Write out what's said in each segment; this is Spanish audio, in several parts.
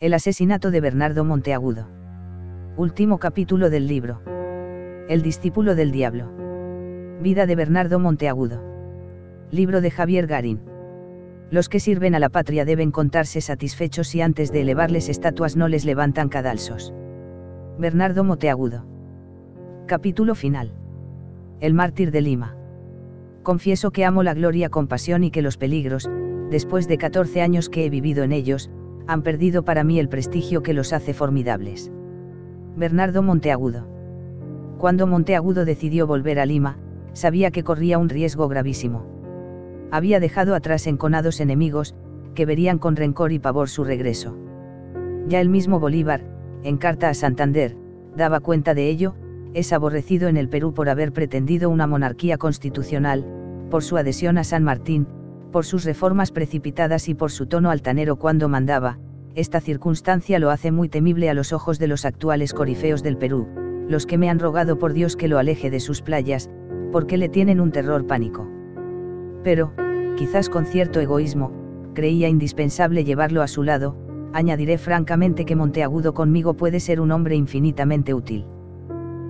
El asesinato de Bernardo Monteagudo. Último capítulo del libro. El discípulo del diablo. Vida de Bernardo Monteagudo. Libro de Javier Garín. Los que sirven a la patria deben contarse satisfechos si antes de elevarles estatuas no les levantan cadalsos. Bernardo Monteagudo. Capítulo final. El mártir de Lima. Confieso que amo la gloria con pasión y que los peligros, después de 14 años que he vivido en ellos, han perdido para mí el prestigio que los hace formidables. Bernardo Monteagudo. Cuando Monteagudo decidió volver a Lima, sabía que corría un riesgo gravísimo. Había dejado atrás enconados enemigos, que verían con rencor y pavor su regreso. Ya el mismo Bolívar, en carta a Santander, daba cuenta de ello. Es aborrecido en el Perú por haber pretendido una monarquía constitucional, por su adhesión a San Martín, por sus reformas precipitadas y por su tono altanero cuando mandaba. Esta circunstancia lo hace muy temible a los ojos de los actuales corifeos del Perú, los que me han rogado por Dios que lo aleje de sus playas, porque le tienen un terror pánico. Pero, quizás con cierto egoísmo, creía indispensable llevarlo a su lado. Añadiré francamente que Monteagudo conmigo puede ser un hombre infinitamente útil.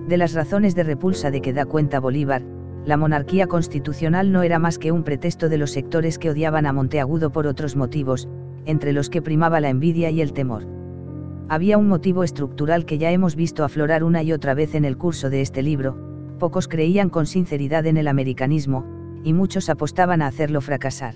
De las razones de repulsa de que da cuenta Bolívar, la monarquía constitucional no era más que un pretexto de los sectores que odiaban a Monteagudo por otros motivos, entre los que primaba la envidia y el temor. Había un motivo estructural que ya hemos visto aflorar una y otra vez en el curso de este libro. Pocos creían con sinceridad en el americanismo, y muchos apostaban a hacerlo fracasar.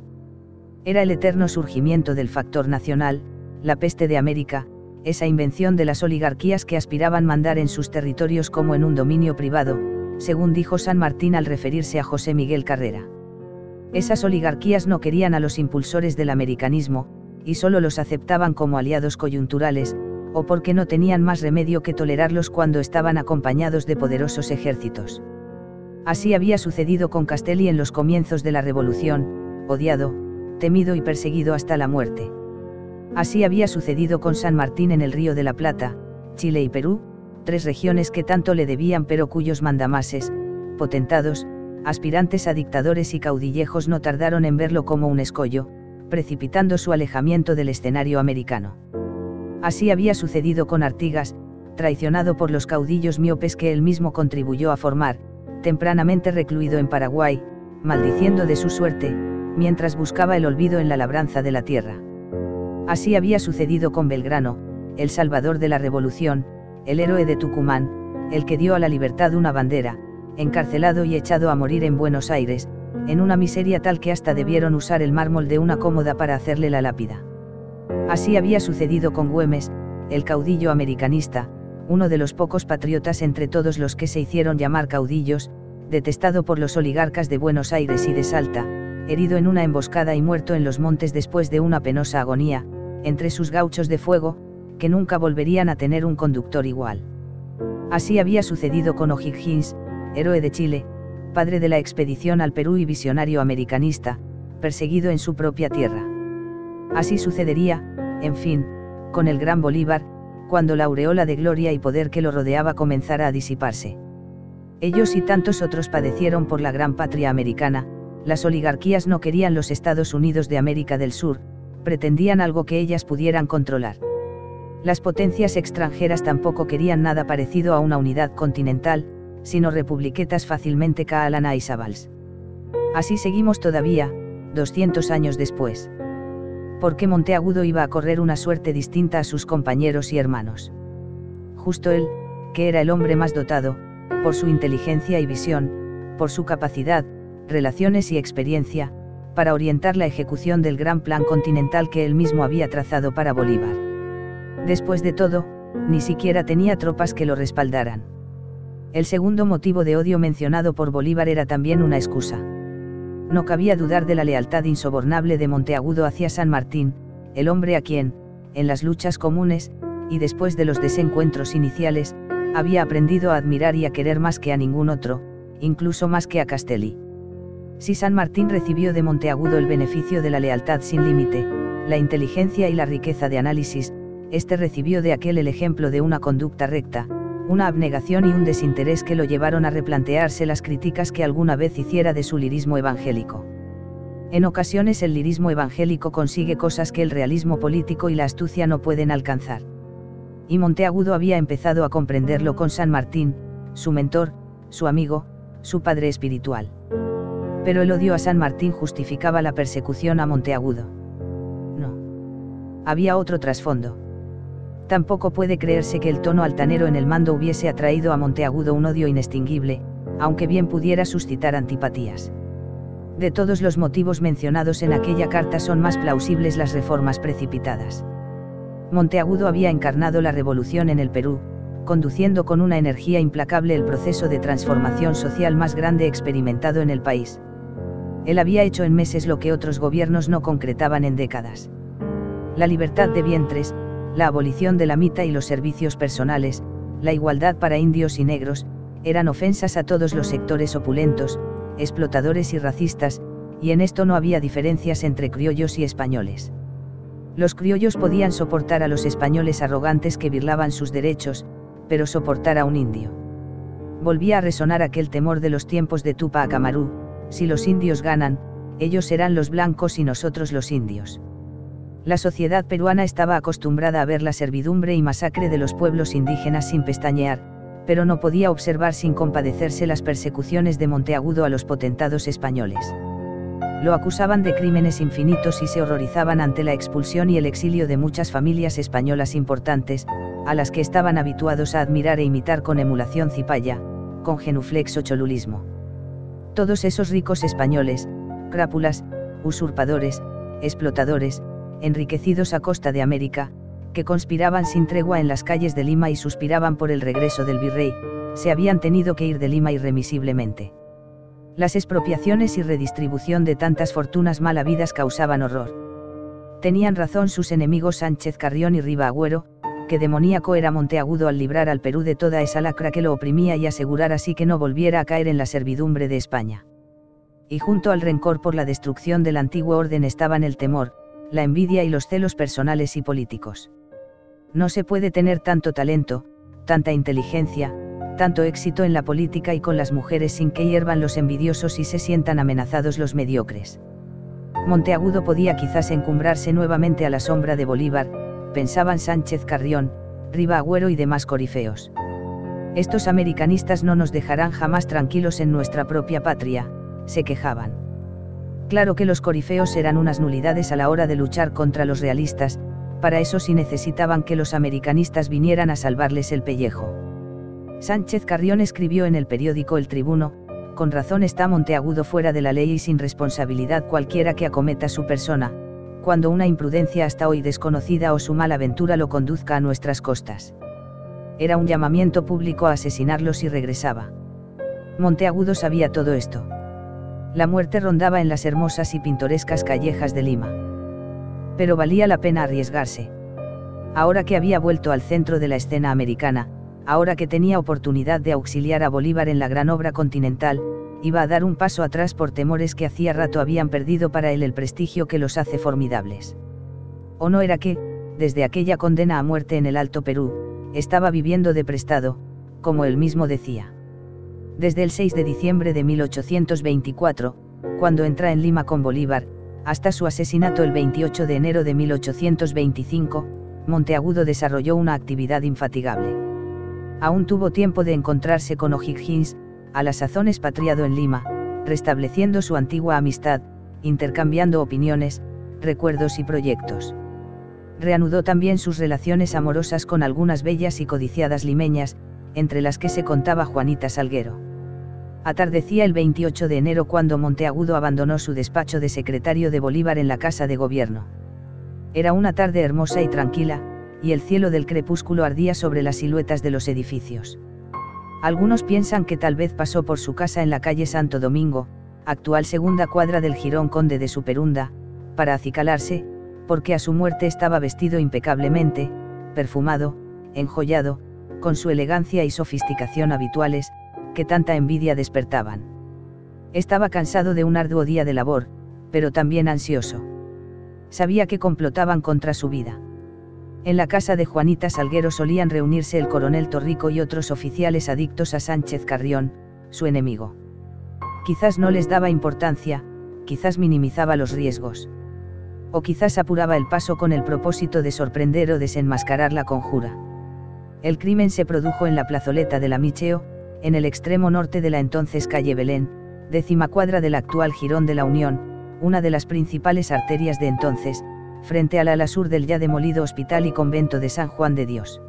Era el eterno surgimiento del factor nacional, la peste de América, esa invención de las oligarquías que aspiraban mandar en sus territorios como en un dominio privado, según dijo San Martín al referirse a José Miguel Carrera. Esas oligarquías no querían a los impulsores del americanismo, y solo los aceptaban como aliados coyunturales, o porque no tenían más remedio que tolerarlos cuando estaban acompañados de poderosos ejércitos. Así había sucedido con Castelli en los comienzos de la Revolución, odiado, temido y perseguido hasta la muerte. Así había sucedido con San Martín en el Río de la Plata, Chile y Perú, tres regiones que tanto le debían pero cuyos mandamases, potentados, aspirantes a dictadores y caudillejos no tardaron en verlo como un escollo, precipitando su alejamiento del escenario americano. Así había sucedido con Artigas, traicionado por los caudillos miopes que él mismo contribuyó a formar, tempranamente recluido en Paraguay, maldiciendo de su suerte, mientras buscaba el olvido en la labranza de la tierra. Así había sucedido con Belgrano, el salvador de la revolución, el héroe de Tucumán, el que dio a la libertad una bandera, encarcelado y echado a morir en Buenos Aires, en una miseria tal que hasta debieron usar el mármol de una cómoda para hacerle la lápida. Así había sucedido con Güemes, el caudillo americanista, uno de los pocos patriotas entre todos los que se hicieron llamar caudillos, detestado por los oligarcas de Buenos Aires y de Salta, herido en una emboscada y muerto en los montes después de una penosa agonía, entre sus gauchos de fuego, que nunca volverían a tener un conductor igual. Así había sucedido con O'Higgins, héroe de Chile, padre de la expedición al Perú y visionario americanista, perseguido en su propia tierra. Así sucedería, en fin, con el gran Bolívar, cuando la aureola de gloria y poder que lo rodeaba comenzara a disiparse. Ellos y tantos otros padecieron por la gran patria americana. Las oligarquías no querían los Estados Unidos de América del Sur, pretendían algo que ellas pudieran controlar. Las potencias extranjeras tampoco querían nada parecido a una unidad continental, sino republiquetas fácilmente caalanaisábals. Así seguimos todavía, 200 años después. ¿Por qué Monteagudo iba a correr una suerte distinta a sus compañeros y hermanos? Justo él, que era el hombre más dotado, por su inteligencia y visión, por su capacidad, relaciones y experiencia, para orientar la ejecución del gran plan continental que él mismo había trazado para Bolívar. Después de todo, ni siquiera tenía tropas que lo respaldaran. El segundo motivo de odio mencionado por Bolívar era también una excusa. No cabía dudar de la lealtad insobornable de Monteagudo hacia San Martín, el hombre a quien, en las luchas comunes, y después de los desencuentros iniciales, había aprendido a admirar y a querer más que a ningún otro, incluso más que a Castelli. Si San Martín recibió de Monteagudo el beneficio de la lealtad sin límite, la inteligencia y la riqueza de análisis, este recibió de aquel el ejemplo de una conducta recta, una abnegación y un desinterés que lo llevaron a replantearse las críticas que alguna vez hiciera de su lirismo evangélico. En ocasiones el lirismo evangélico consigue cosas que el realismo político y la astucia no pueden alcanzar. Y Monteagudo había empezado a comprenderlo con San Martín, su mentor, su amigo, su padre espiritual. Pero el odio a San Martín justificaba la persecución a Monteagudo. No. Había otro trasfondo. Tampoco puede creerse que el tono altanero en el mando hubiese atraído a Monteagudo un odio inextinguible, aunque bien pudiera suscitar antipatías. De todos los motivos mencionados en aquella carta son más plausibles las reformas precipitadas. Monteagudo había encarnado la revolución en el Perú, conduciendo con una energía implacable el proceso de transformación social más grande experimentado en el país. Él había hecho en meses lo que otros gobiernos no concretaban en décadas. La libertad de vientres, la abolición de la mita y los servicios personales, la igualdad para indios y negros, eran ofensas a todos los sectores opulentos, explotadores y racistas, y en esto no había diferencias entre criollos y españoles. Los criollos podían soportar a los españoles arrogantes que birlaban sus derechos, pero soportar a un indio. Volvía a resonar aquel temor de los tiempos de Tupac Amaru: si los indios ganan, ellos serán los blancos y nosotros los indios. La sociedad peruana estaba acostumbrada a ver la servidumbre y masacre de los pueblos indígenas sin pestañear, pero no podía observar sin compadecerse las persecuciones de Monteagudo a los potentados españoles. Lo acusaban de crímenes infinitos y se horrorizaban ante la expulsión y el exilio de muchas familias españolas importantes, a las que estaban habituados a admirar e imitar con emulación cipaya, con genuflexo cholulismo. Todos esos ricos españoles, crápulas, usurpadores, explotadores, enriquecidos a costa de América, que conspiraban sin tregua en las calles de Lima y suspiraban por el regreso del virrey, se habían tenido que ir de Lima irremisiblemente. Las expropiaciones y redistribución de tantas fortunas mal habidas causaban horror. Tenían razón sus enemigos Sánchez Carrión y Riva Agüero, que demoníaco era Monteagudo al librar al Perú de toda esa lacra que lo oprimía y asegurar así que no volviera a caer en la servidumbre de España. Y junto al rencor por la destrucción del antiguo orden estaban el temor, la envidia y los celos personales y políticos. No se puede tener tanto talento, tanta inteligencia, tanto éxito en la política y con las mujeres sin que hiervan los envidiosos y se sientan amenazados los mediocres. Monteagudo podía quizás encumbrarse nuevamente a la sombra de Bolívar, pensaban Sánchez Carrión, Riva Agüero y demás corifeos. Estos americanistas no nos dejarán jamás tranquilos en nuestra propia patria, se quejaban. Claro que los corifeos eran unas nulidades a la hora de luchar contra los realistas, para eso sí necesitaban que los americanistas vinieran a salvarles el pellejo. Sánchez Carrión escribió en el periódico El Tribuno: con razón está Monteagudo fuera de la ley y sin responsabilidad cualquiera que acometa su persona, cuando una imprudencia hasta hoy desconocida o su mala aventura lo conduzca a nuestras costas. Era un llamamiento público a asesinarlos y regresaba. Monteagudo sabía todo esto. La muerte rondaba en las hermosas y pintorescas callejas de Lima. Pero valía la pena arriesgarse. Ahora que había vuelto al centro de la escena americana, ahora que tenía oportunidad de auxiliar a Bolívar en la gran obra continental, iba a dar un paso atrás por temores que hacía rato habían perdido para él el prestigio que los hace formidables. ¿O no era que, desde aquella condena a muerte en el Alto Perú, estaba viviendo de prestado, como él mismo decía? Desde el 6 de diciembre de 1824, cuando entra en Lima con Bolívar, hasta su asesinato el 28 de enero de 1825, Monteagudo desarrolló una actividad infatigable. Aún tuvo tiempo de encontrarse con O'Higgins, a la sazón expatriado en Lima, restableciendo su antigua amistad, intercambiando opiniones, recuerdos y proyectos. Reanudó también sus relaciones amorosas con algunas bellas y codiciadas limeñas, entre las que se contaba Juanita Salguero. Atardecía el 28 de enero cuando Monteagudo abandonó su despacho de secretario de Bolívar en la Casa de Gobierno. Era una tarde hermosa y tranquila, y el cielo del crepúsculo ardía sobre las siluetas de los edificios. Algunos piensan que tal vez pasó por su casa en la calle Santo Domingo, actual segunda cuadra del Jirón Conde de Superunda, para acicalarse, porque a su muerte estaba vestido impecablemente, perfumado, enjollado, con su elegancia y sofisticación habituales, que tanta envidia despertaban. Estaba cansado de un arduo día de labor, pero también ansioso. Sabía que complotaban contra su vida. En la casa de Juanita Salguero solían reunirse el coronel Torrico y otros oficiales adictos a Sánchez Carrión, su enemigo. Quizás no les daba importancia, quizás minimizaba los riesgos. O quizás apuraba el paso con el propósito de sorprender o desenmascarar la conjura. El crimen se produjo en la plazoleta de la Micheo, en el extremo norte de la entonces calle Belén, 10ª cuadra del actual Jirón de la Unión, una de las principales arterias de entonces, frente al ala sur del ya demolido Hospital y Convento de San Juan de Dios.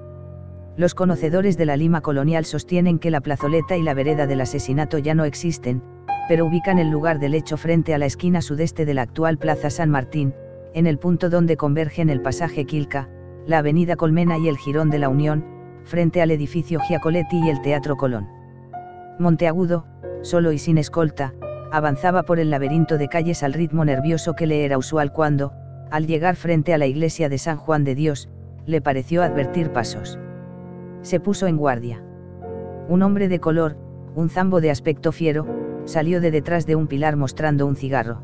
Los conocedores de la Lima colonial sostienen que la plazoleta y la vereda del asesinato ya no existen, pero ubican el lugar del hecho frente a la esquina sudeste de la actual Plaza San Martín, en el punto donde convergen el pasaje Quilca, la avenida Colmena y el Jirón de la Unión, frente al edificio Giacoletti y el Teatro Colón. Monteagudo, solo y sin escolta, avanzaba por el laberinto de calles al ritmo nervioso que le era usual cuando, al llegar frente a la iglesia de San Juan de Dios, le pareció advertir pasos. Se puso en guardia. Un hombre de color, un zambo de aspecto fiero, salió de detrás de un pilar mostrando un cigarro.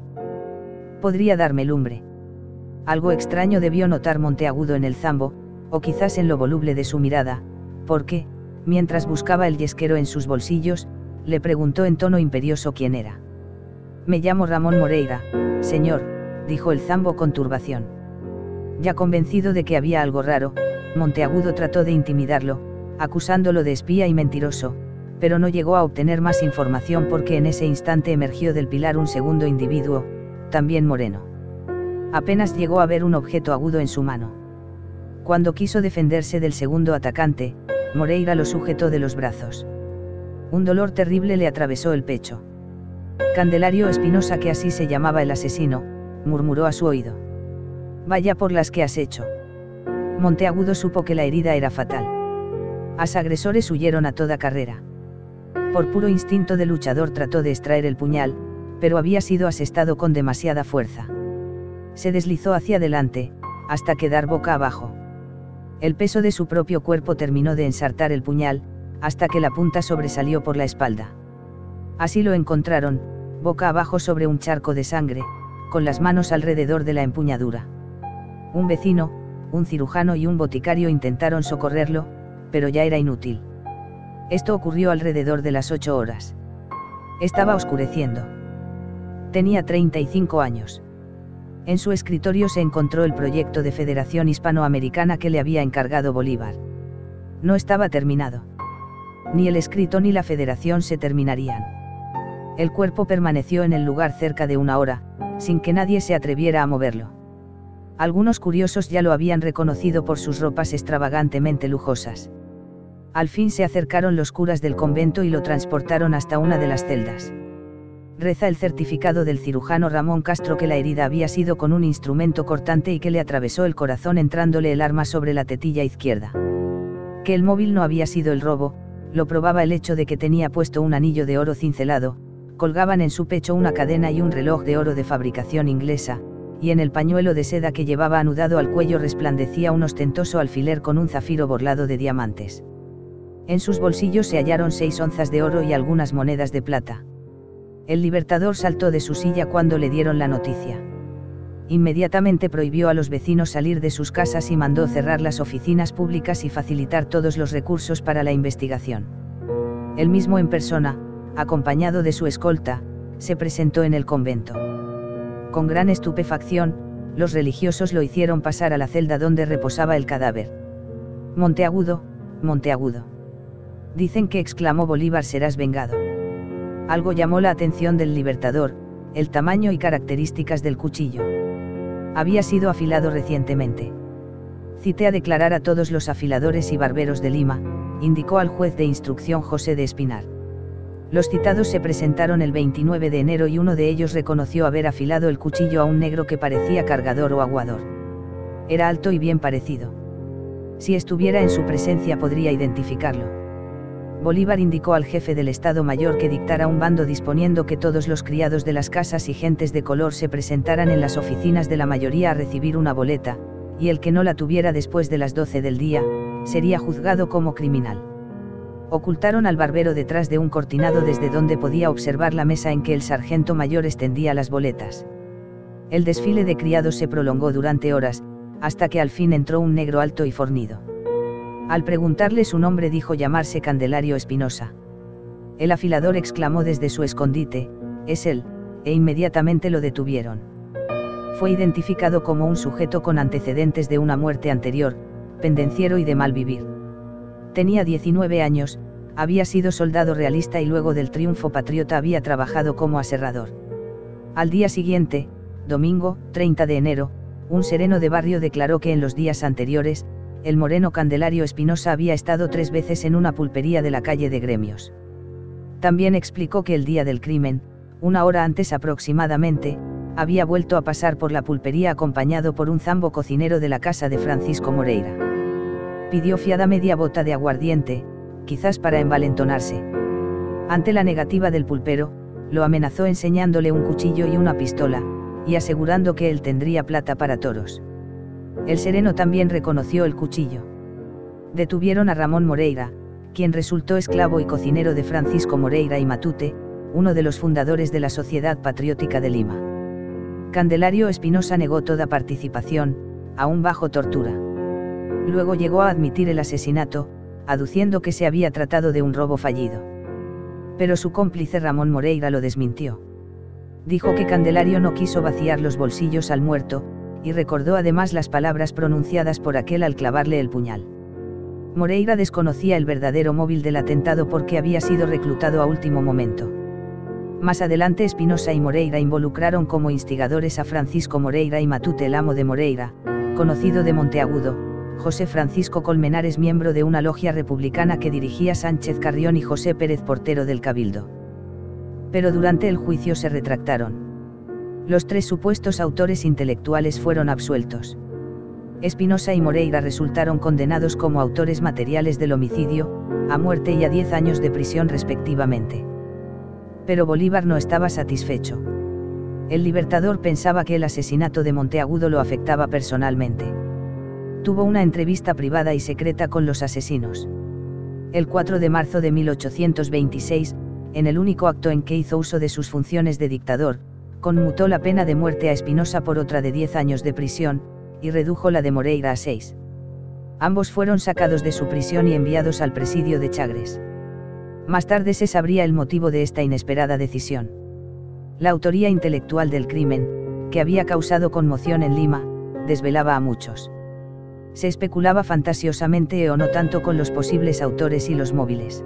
Podría darme lumbre. Algo extraño debió notar Monteagudo en el zambo, o quizás en lo voluble de su mirada, porque, mientras buscaba el yesquero en sus bolsillos, le preguntó en tono imperioso quién era. Me llamo Ramón Moreira, señor, dijo el zambo con turbación. Ya convencido de que había algo raro, Monteagudo trató de intimidarlo, acusándolo de espía y mentiroso, pero no llegó a obtener más información porque en ese instante emergió del pilar un segundo individuo, también moreno. Apenas llegó a ver un objeto agudo en su mano. Cuando quiso defenderse del segundo atacante, Moreira lo sujetó de los brazos. Un dolor terrible le atravesó el pecho. Candelario Espinosa, que así se llamaba el asesino, murmuró a su oído. Vaya por las que has hecho. Monteagudo supo que la herida era fatal. Los agresores huyeron a toda carrera. Por puro instinto de luchador trató de extraer el puñal, pero había sido asestado con demasiada fuerza. Se deslizó hacia adelante, hasta quedar boca abajo. El peso de su propio cuerpo terminó de ensartar el puñal, hasta que la punta sobresalió por la espalda. Así lo encontraron, boca abajo sobre un charco de sangre, con las manos alrededor de la empuñadura. Un vecino, un cirujano y un boticario intentaron socorrerlo, pero ya era inútil. Esto ocurrió alrededor de las 8 horas. Estaba oscureciendo. Tenía 35 años. En su escritorio se encontró el proyecto de Federación Hispanoamericana que le había encargado Bolívar. No estaba terminado. Ni el escrito ni la federación se terminarían. El cuerpo permaneció en el lugar cerca de 1 hora, sin que nadie se atreviera a moverlo. Algunos curiosos ya lo habían reconocido por sus ropas extravagantemente lujosas. Al fin se acercaron los curas del convento y lo transportaron hasta una de las celdas. Reza el certificado del cirujano Ramón Castro que la herida había sido con un instrumento cortante y que le atravesó el corazón entrándole el arma sobre la tetilla izquierda. Que el móvil no había sido el robo, lo probaba el hecho de que tenía puesto un anillo de oro cincelado, colgaban en su pecho una cadena y un reloj de oro de fabricación inglesa, y en el pañuelo de seda que llevaba anudado al cuello resplandecía un ostentoso alfiler con un zafiro borlado de diamantes. En sus bolsillos se hallaron 6 onzas de oro y algunas monedas de plata. El libertador saltó de su silla cuando le dieron la noticia. Inmediatamente prohibió a los vecinos salir de sus casas y mandó cerrar las oficinas públicas y facilitar todos los recursos para la investigación. Él mismo en persona, acompañado de su escolta, se presentó en el convento. Con gran estupefacción, los religiosos lo hicieron pasar a la celda donde reposaba el cadáver. Monteagudo, Monteagudo. Dicen que exclamó Bolívar serás vengado. Algo llamó la atención del libertador, el tamaño y características del cuchillo. Había sido afilado recientemente. Cité a declarar a todos los afiladores y barberos de Lima, indicó al juez de instrucción José de Espinar. Los citados se presentaron el 29 de enero y uno de ellos reconoció haber afilado el cuchillo a un negro que parecía cargador o aguador. Era alto y bien parecido. Si estuviera en su presencia podría identificarlo. Bolívar indicó al jefe del Estado Mayor que dictara un bando disponiendo que todos los criados de las casas y gentes de color se presentaran en las oficinas de la mayoría a recibir una boleta, y el que no la tuviera después de las 12 del día, sería juzgado como criminal. Ocultaron al barbero detrás de un cortinado desde donde podía observar la mesa en que el sargento mayor extendía las boletas. El desfile de criados se prolongó durante horas, hasta que al fin entró un negro alto y fornido. Al preguntarle su nombre dijo llamarse Candelario Espinosa. El afilador exclamó desde su escondite, es él, e inmediatamente lo detuvieron. Fue identificado como un sujeto con antecedentes de una muerte anterior, pendenciero y de mal vivir. Tenía 19 años, había sido soldado realista y luego del triunfo patriota había trabajado como aserrador. Al día siguiente, domingo, 30 de enero, un sereno de barrio declaró que en los días anteriores, el moreno Candelario Espinosa había estado 3 veces en una pulpería de la calle de Gremios. También explicó que el día del crimen, 1 hora antes aproximadamente, había vuelto a pasar por la pulpería acompañado por un zambo cocinero de la casa de Francisco Moreira. Pidió fiada media bota de aguardiente, quizás para envalentonarse. Ante la negativa del pulpero, lo amenazó enseñándole un cuchillo y una pistola, y asegurando que él tendría plata para toros. El sereno también reconoció el cuchillo. Detuvieron a Ramón Moreira, quien resultó esclavo y cocinero de Francisco Moreira y Matute, uno de los fundadores de la Sociedad Patriótica de Lima. Candelario Espinosa negó toda participación, aún bajo tortura. Luego llegó a admitir el asesinato, aduciendo que se había tratado de un robo fallido. Pero su cómplice Ramón Moreira lo desmintió. Dijo que Candelario no quiso vaciar los bolsillos al muerto, y recordó además las palabras pronunciadas por aquel al clavarle el puñal. Moreira desconocía el verdadero móvil del atentado porque había sido reclutado a último momento. Más adelante Espinosa y Moreira involucraron como instigadores a Francisco Moreira y Matute, el amo de Moreira, conocido de Monteagudo, José Francisco Colmenares, miembro de una logia republicana que dirigía Sánchez Carrión, y José Pérez, portero del Cabildo. Pero durante el juicio se retractaron. Los 3 supuestos autores intelectuales fueron absueltos. Espinosa y Moreira resultaron condenados como autores materiales del homicidio, a muerte y a 10 años de prisión respectivamente. Pero Bolívar no estaba satisfecho. El Libertador pensaba que el asesinato de Monteagudo lo afectaba personalmente. Tuvo una entrevista privada y secreta con los asesinos. El 4 de marzo de 1826, en el único acto en que hizo uso de sus funciones de dictador, conmutó la pena de muerte a Espinosa por otra de 10 años de prisión, y redujo la de Moreira a 6. Ambos fueron sacados de su prisión y enviados al presidio de Chagres. Más tarde se sabría el motivo de esta inesperada decisión. La autoría intelectual del crimen, que había causado conmoción en Lima, desvelaba a muchos. Se especulaba fantasiosamente o no tanto con los posibles autores y los móviles.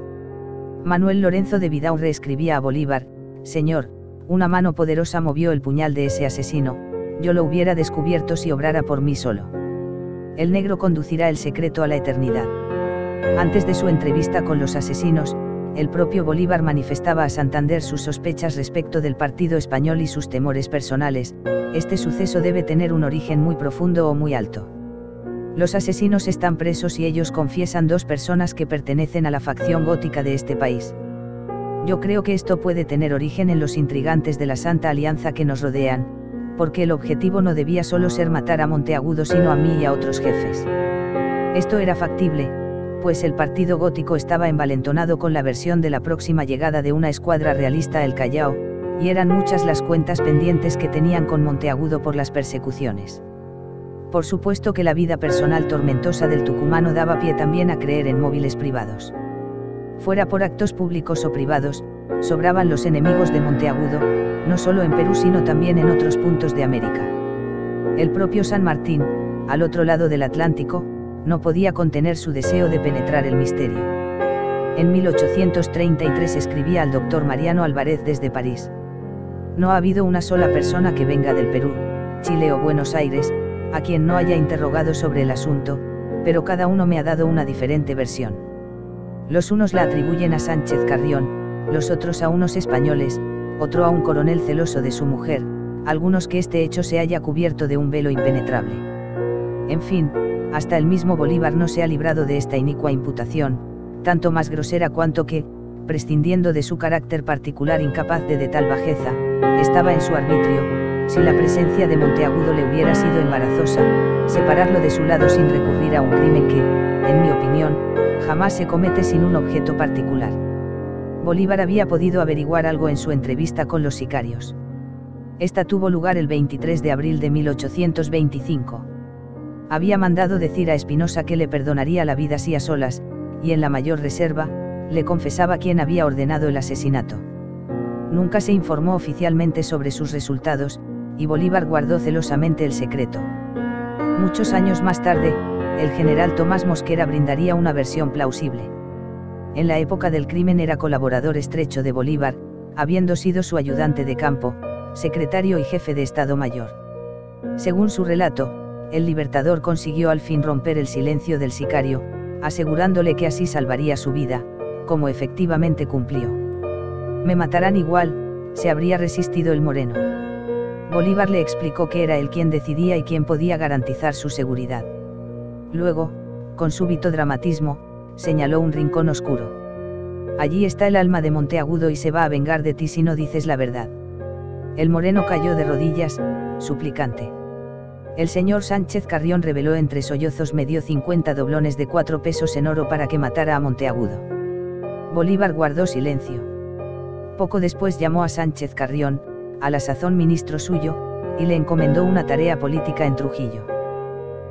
Manuel Lorenzo de Vidaurre escribía a Bolívar: «Señor, una mano poderosa movió el puñal de ese asesino, yo lo hubiera descubierto si obrara por mí solo. El negro conducirá el secreto a la eternidad». Antes de su entrevista con los asesinos, el propio Bolívar manifestaba a Santander sus sospechas respecto del partido español y sus temores personales: «Este suceso debe tener un origen muy profundo o muy alto. Los asesinos están presos y ellos confiesan 2 personas que pertenecen a la facción gótica de este país. Yo creo que esto puede tener origen en los intrigantes de la Santa Alianza que nos rodean, porque el objetivo no debía solo ser matar a Monteagudo sino a mí y a otros jefes. Esto era factible, pues el partido gótico estaba envalentonado con la versión de la próxima llegada de una escuadra realista a El Callao, y eran muchas las cuentas pendientes que tenían con Monteagudo por las persecuciones. Por supuesto que la vida personal tormentosa del tucumano daba pie también a creer en móviles privados. Fuera por actos públicos o privados, sobraban los enemigos de Monteagudo, no solo en Perú sino también en otros puntos de América. El propio San Martín, al otro lado del Atlántico, no podía contener su deseo de penetrar el misterio. En 1833 escribía al doctor Mariano Álvarez desde París: «No ha habido una sola persona que venga del Perú, Chile o Buenos Aires, a quien no haya interrogado sobre el asunto, pero cada uno me ha dado una diferente versión. Los unos la atribuyen a Sánchez Carrión, los otros a unos españoles, otro a un coronel celoso de su mujer, algunos que este hecho se haya cubierto de un velo impenetrable. En fin, hasta el mismo Bolívar no se ha librado de esta inicua imputación, tanto más grosera cuanto que, prescindiendo de su carácter particular incapaz de tal bajeza, estaba en su arbitrio, si la presencia de Monteagudo le hubiera sido embarazosa, separarlo de su lado sin recurrir a un crimen que, en mi opinión, jamás se comete sin un objeto particular». Bolívar había podido averiguar algo en su entrevista con los sicarios. Esta tuvo lugar el 23 de abril de 1825. Había mandado decir a Espinosa que le perdonaría la vida si a solas, y en la mayor reserva, le confesaba quién había ordenado el asesinato. Nunca se informó oficialmente sobre sus resultados, y Bolívar guardó celosamente el secreto. Muchos años más tarde, el general Tomás Mosquera brindaría una versión plausible. En la época del crimen era colaborador estrecho de Bolívar, habiendo sido su ayudante de campo, secretario y jefe de Estado Mayor. Según su relato, el Libertador consiguió al fin romper el silencio del sicario, asegurándole que así salvaría su vida, como efectivamente cumplió. «Me matarán igual», se habría resistido el moreno. Bolívar le explicó que era él quien decidía y quien podía garantizar su seguridad. Luego, con súbito dramatismo, señaló un rincón oscuro. «Allí está el alma de Monteagudo y se va a vengar de ti si no dices la verdad». El moreno cayó de rodillas, suplicante. El señor Sánchez Carrión reveló entre sollozos: me dio 50 doblones de 4 pesos en oro para que matara a Monteagudo. Bolívar guardó silencio. Poco después llamó a Sánchez Carrión, a la sazón ministro suyo, y le encomendó una tarea política en Trujillo.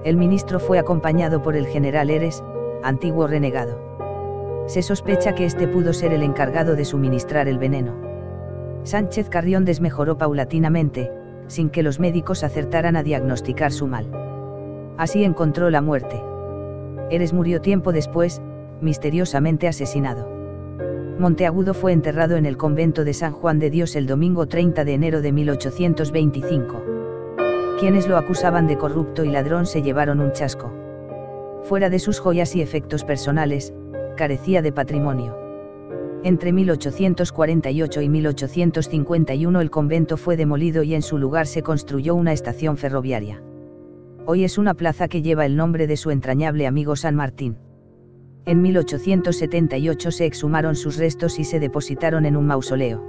El ministro fue acompañado por el general Heres, antiguo renegado. Se sospecha que este pudo ser el encargado de suministrar el veneno. Sánchez Carrión desmejoró paulatinamente, sin que los médicos acertaran a diagnosticar su mal. Así encontró la muerte. Heres murió tiempo después, misteriosamente asesinado. Monteagudo fue enterrado en el convento de San Juan de Dios el domingo 30 de enero de 1825. Quienes lo acusaban de corrupto y ladrón se llevaron un chasco. Fuera de sus joyas y efectos personales, carecía de patrimonio. Entre 1848 y 1851 el convento fue demolido y en su lugar se construyó una estación ferroviaria. Hoy es una plaza que lleva el nombre de su entrañable amigo San Martín. En 1878 se exhumaron sus restos y se depositaron en un mausoleo.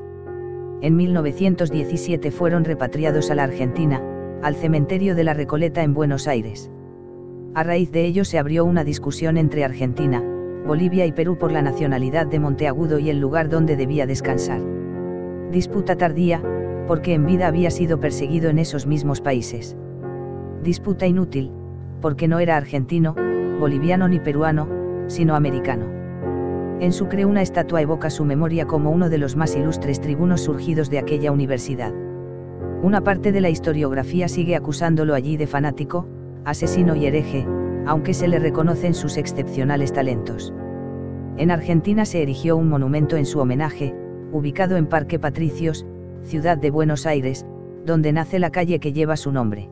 En 1917 fueron repatriados a la Argentina, al cementerio de la Recoleta en Buenos Aires. A raíz de ello se abrió una discusión entre Argentina, Bolivia y Perú por la nacionalidad de Monteagudo y el lugar donde debía descansar. Disputa tardía, porque en vida había sido perseguido en esos mismos países. Disputa inútil, porque no era argentino, boliviano ni peruano, sino americano. En Sucre una estatua evoca su memoria como uno de los más ilustres tribunos surgidos de aquella universidad. Una parte de la historiografía sigue acusándolo allí de fanático, asesino y hereje, aunque se le reconocen sus excepcionales talentos. En Argentina se erigió un monumento en su homenaje, ubicado en Parque Patricios, ciudad de Buenos Aires, donde nace la calle que lleva su nombre.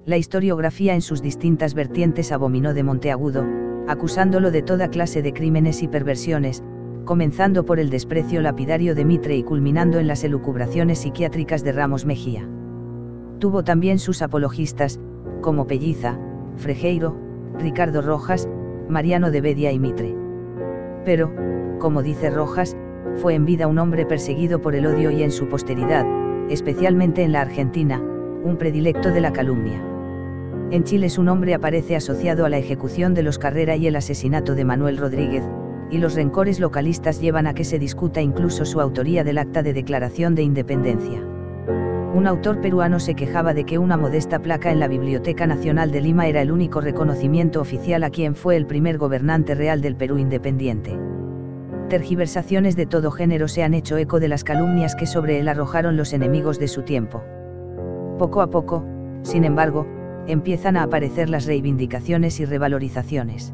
La historiografía en sus distintas vertientes abominó de Monteagudo, acusándolo de toda clase de crímenes y perversiones, comenzando por el desprecio lapidario de Mitre y culminando en las elucubraciones psiquiátricas de Ramos Mejía. Tuvo también sus apologistas, como Pelliza, Frejeiro, Ricardo Rojas, Mariano de Bedia y Mitre. Pero, como dice Rojas, fue en vida un hombre perseguido por el odio y en su posteridad, especialmente en la Argentina, un predilecto de la calumnia. En Chile su nombre aparece asociado a la ejecución de los Carrera y el asesinato de Manuel Rodríguez, y los rencores localistas llevan a que se discuta incluso su autoría del acta de declaración de independencia. Un autor peruano se quejaba de que una modesta placa en la Biblioteca Nacional de Lima era el único reconocimiento oficial a quien fue el primer gobernante real del Perú independiente. Tergiversaciones de todo género se han hecho eco de las calumnias que sobre él arrojaron los enemigos de su tiempo. Poco a poco, sin embargo, empiezan a aparecer las reivindicaciones y revalorizaciones.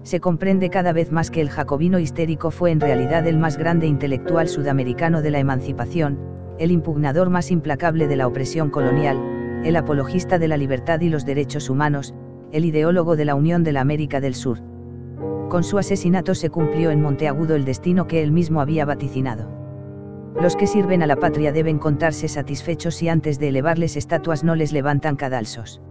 Se comprende cada vez más que el jacobino histérico fue en realidad el más grande intelectual sudamericano de la emancipación, el impugnador más implacable de la opresión colonial, el apologista de la libertad y los derechos humanos, el ideólogo de la Unión de la América del Sur. Con su asesinato se cumplió en Monteagudo el destino que él mismo había vaticinado. Los que sirven a la patria deben contarse satisfechos si antes de elevarles estatuas no les levantan cadalsos.